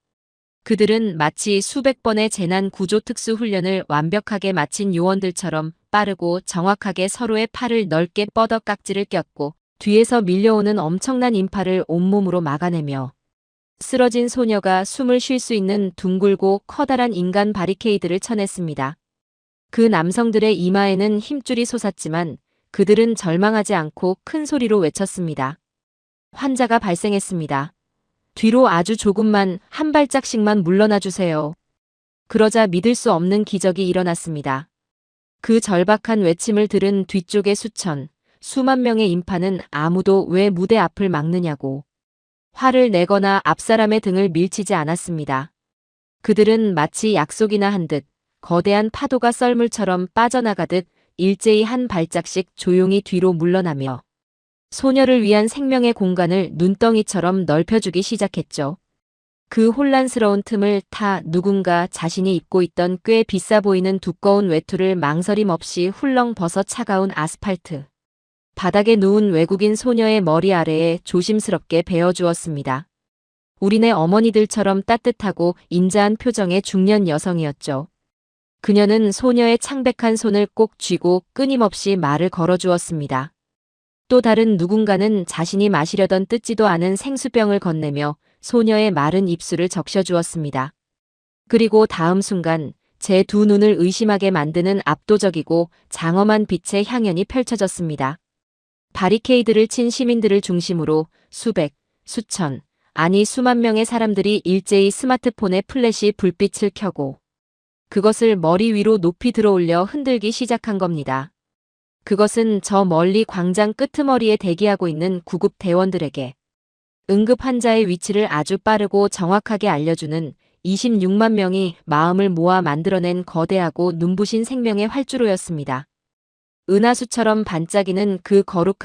그들은 마치 수백 번의 재난 구조 특수 훈련을 완벽하게 마친 요원들처럼 빠르고 정확하게 서로의 팔을 넓게 뻗어 깍지를 꼈고 뒤에서 밀려오는 엄청난 인파를 온몸으로 막아내며 쓰러진 소녀가 숨을 쉴 수 있는 둥글고 커다란 인간 바리케이드를 쳐냈습니다. 그 남성들의 이마에는 힘줄이 솟았지만 그들은 절망하지 않고 큰 소리로 외쳤습니다. 환자가 발생했습니다. 뒤로 아주 조금만 한 발짝씩만 물러나 주세요. 그러자 믿을 수 없는 기적이 일어났습니다. 그 절박한 외침을 들은 뒤쪽의 수만 명의 인파는 아무도 왜 무대 앞을 막느냐고 화를 내거나 앞사람의 등을 밀치지 않았습니다. 그들은 마치 약속이나 한 듯 거대한 파도가 썰물처럼 빠져나가듯 일제히 한 발짝씩 조용히 뒤로 물러나며 소녀를 위한 생명의 공간을 눈덩이처럼 넓혀주기 시작했죠. 그 혼란스러운 틈을 타 누군가 자신이 입고 있던 꽤 비싸 보이는 두꺼운 외투를 망설임 없이 훌렁 벗어 차가운 아스팔트 바닥에 누운 외국인 소녀의 머리 아래에 조심스럽게 베어주었습니다. 우리네 어머니들처럼 따뜻하고 인자한 표정의 중년 여성이었죠. 그녀는 소녀의 창백한 손을 꼭 쥐고 끊임없이 말을 걸어주었습니다. 또 다른 누군가는 자신이 마시려던 뜯지도 않은 생수병을 건네며 소녀의 마른 입술을 적셔주었습니다. 그리고 다음 순간 제 두 눈을 의심하게 만드는 압도적이고 장엄한 빛의 향연이 펼쳐졌습니다. 바리케이드를 친 시민들을 중심으로 수천, 아니 수만 명의 사람들이 일제히 스마트폰의 플래시 불빛을 켜고 그것을 머리 위로 높이 들어올려 흔들기 시작한 겁니다. 그것은 저 멀리 광장 끄트머리에 대기하고 있는 구급 대원들에게 응급 환자의 위치를 아주 빠르고 정확하게 알려주는 26만 명이 마음을 모아 만들어낸 거대하고 눈부신 생명의 활주로였습니다. 은하수처럼 반짝이는 그 거룩한